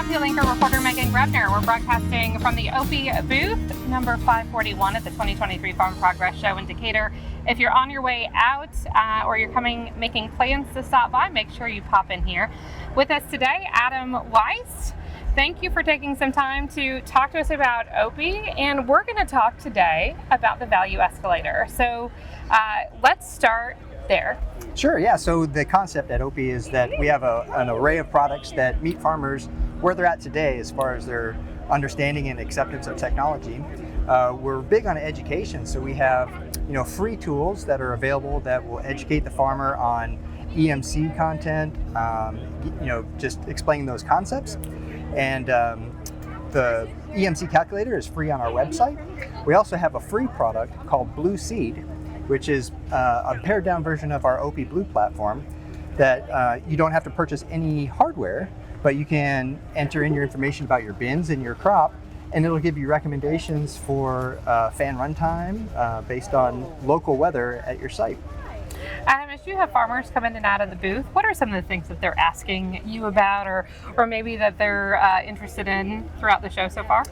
Brownfield Anchor reporter Meghan Grebner. We're broadcasting from the OPI booth, number 541 at the 2023 Farm Progress Show in Decatur. If you're on your way out or you're making plans to stop by, make sure you pop in here. With us today, Adam Weiss. Thank you for taking some time to talk to us about OPI, and we're going to talk today about the value escalator. So let's start there. Sure, yeah. So the concept at OPI is that we have an array of products that meet farmers where they're at today as far as their understanding and acceptance of technology. We're big on education, so we have free tools that are available that will educate the farmer on EMC content, just explaining those concepts. And the EMC calculator is free on our website. We also have a free product called Blue Seed, which is a pared down version of our OPI Blue platform that you don't have to purchase any hardware, but you can enter in your information about your bins and your crop, and it'll give you recommendations for fan runtime based on local weather at your site. Adam, as you have farmers come in and out of the booth, what are some of the things that they're asking you about or maybe that they're interested in throughout the show so far?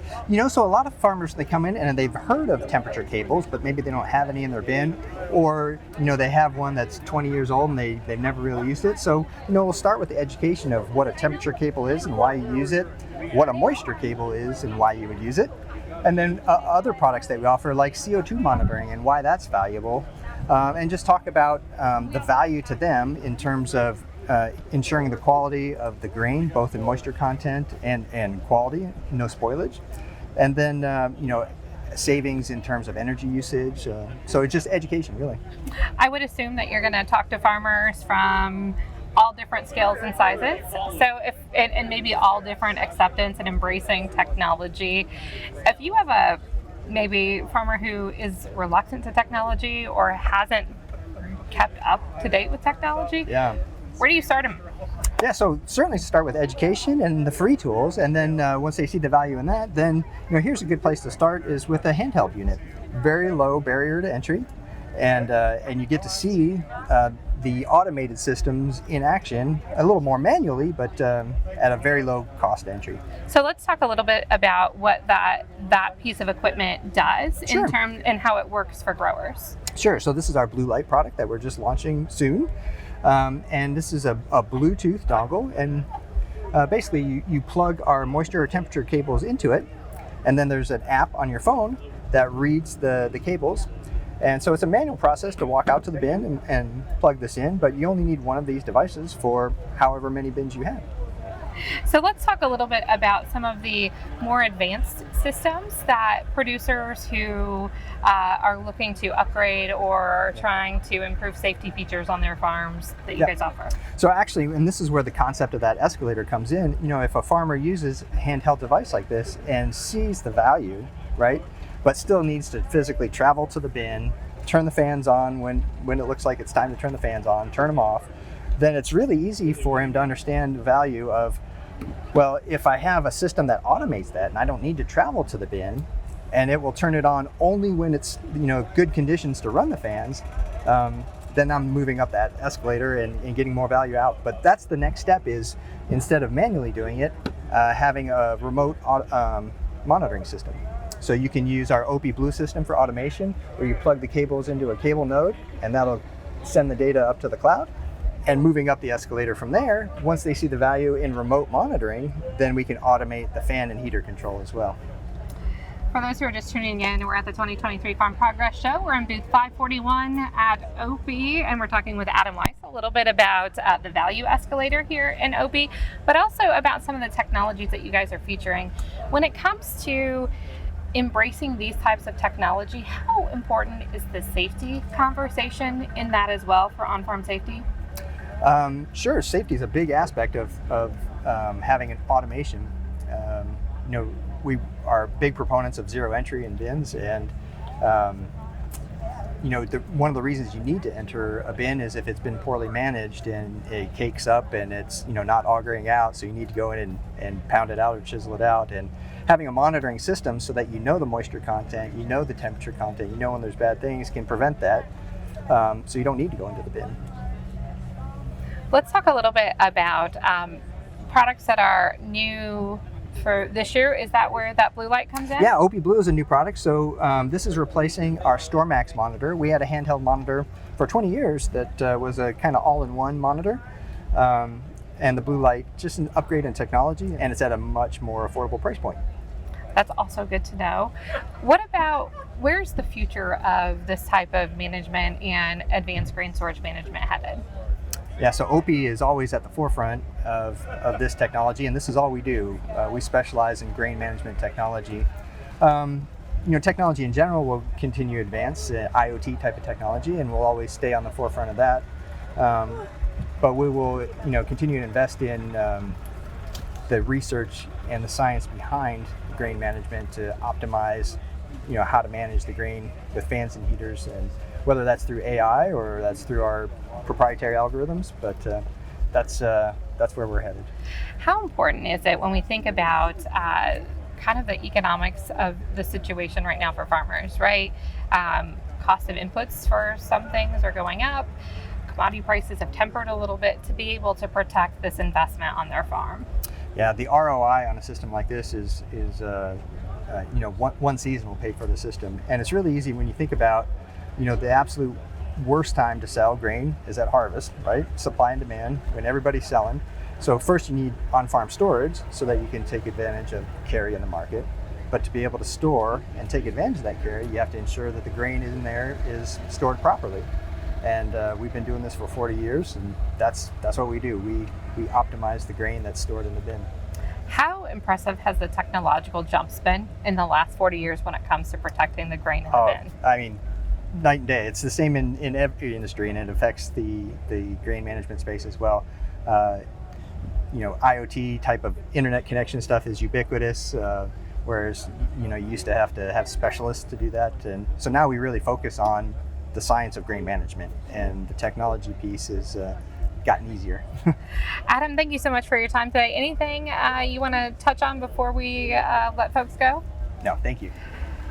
So a lot of farmers, they come in and they've heard of temperature cables, but maybe they don't have any in their bin, or they have one that's 20 years old and they've never really used it. So we'll start with the education of what a temperature cable is and why you use it, what a moisture cable is and why you would use it, and then other products that we offer like CO2 monitoring and why that's valuable. And just talk about the value to them in terms of ensuring the quality of the grain, both in moisture content and quality, no spoilage. And then, savings in terms of energy usage. So it's just education, really. I would assume that you're going to talk to farmers from all different scales and sizes. So and maybe all different acceptance and embracing technology. If you have a farmer who is reluctant to technology or hasn't kept up to date with technology, where do you start them? Yeah, so certainly start with education and the free tools, and then once they see the value in that, then here's a good place to start is with a handheld unit. Very low barrier to entry, and you get to see the automated systems in action a little more manually, but at a very low cost entry. So let's talk a little bit about what that piece of equipment does. Sure. and how it works for growers. Sure. So this is our blue light product that we're just launching soon, and this is a Bluetooth dongle, and basically you plug our moisture or temperature cables into it, and then there's an app on your phone that reads the cables. And so it's a manual process to walk out to the bin and plug this in, but you only need one of these devices for however many bins you have. So let's talk a little bit about some of the more advanced systems that producers who are looking to upgrade or trying to improve safety features on their farms that you guys offer. So actually, and this is where the concept of that escalator comes in, if a farmer uses a handheld device like this and sees the value, right, but still needs to physically travel to the bin, turn the fans on when it looks like it's time to turn the fans on, turn them off, then it's really easy for him to understand the value of, well, if I have a system that automates that and I don't need to travel to the bin, and it will turn it on only when it's good conditions to run the fans, then I'm moving up that escalator and getting more value out. But that's the next step, is instead of manually doing it, having a remote monitoring system. So you can use our OPI Blue system for automation, where you plug the cables into a cable node and that'll send the data up to the cloud. And moving up the escalator from there, once they see the value in remote monitoring, then we can automate the fan and heater control as well. For those who are just tuning in, we're at the 2023 Farm Progress Show. We're in booth 541 at OPI, and we're talking with Adam Weiss a little bit about the value escalator here in OPI, but also about some of the technologies that you guys are featuring. When it comes to embracing these types of technology, how important is the safety conversation in that as well for on-farm safety? Sure, safety is a big aspect of having an automation. We are big proponents of zero entry in bins, and one of the reasons you need to enter a bin is if it's been poorly managed and it cakes up and it's not augering out, so you need to go in and pound it out or chisel it out. And having a monitoring system so that the moisture content, the temperature content, when there's bad things, can prevent that, so you don't need to go into the bin. Let's talk a little bit about products that are new for this year, is that where that blue light comes in? Yeah, OPI Blue is a new product. So this is replacing our StoreMax monitor. We had a handheld monitor for 20 years that was a kind of all-in-one monitor. And the blue light, just an upgrade in technology, and it's at a much more affordable price point. That's also good to know. What about, where's the future of this type of management and advanced grain storage management headed? Yeah, so OPI is always at the forefront of this technology, and this is all we do. We specialize in grain management technology. Technology in general will continue to advance, IoT type of technology, and we'll always stay on the forefront of that. But we will, continue to invest in the research and the science behind grain management to optimize, how to manage the grain with fans and heaters, and whether that's through AI or that's through our proprietary algorithms. But that's where we're headed. How important is it when we think about kind of the economics of the situation right now for farmers, right? Cost of inputs for some things are going up. Commodity prices have tempered a little bit, to be able to protect this investment on their farm. Yeah, the ROI on a system like this is one season will pay for the system. And it's really easy when you think about, the absolute worst time to sell grain is at harvest, right? Supply and demand, when everybody's selling. So first you need on-farm storage so that you can take advantage of carry in the market. But to be able to store and take advantage of that carry, you have to ensure that the grain in there is stored properly. And we've been doing this for 40 years, and that's what we do. We optimize the grain that's stored in the bin. How impressive has the technological jumps been in the last 40 years when it comes to protecting the grain in the bin? I mean, night and day. It's the same in every industry, and it affects the grain management space as well. IoT type of internet connection stuff is ubiquitous, whereas you used to have specialists to do that. And so now we really focus on the science of grain management, and the technology piece has gotten easier. Adam, thank you so much for your time today. Anything you want to touch on before we let folks go? No, thank you.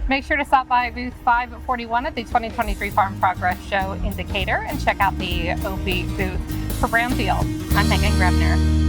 Make sure to stop by booth 541 at the 2023 Farm Progress Show in Decatur and check out the OPI booth. For Brownfield, I'm Meghan Grebner.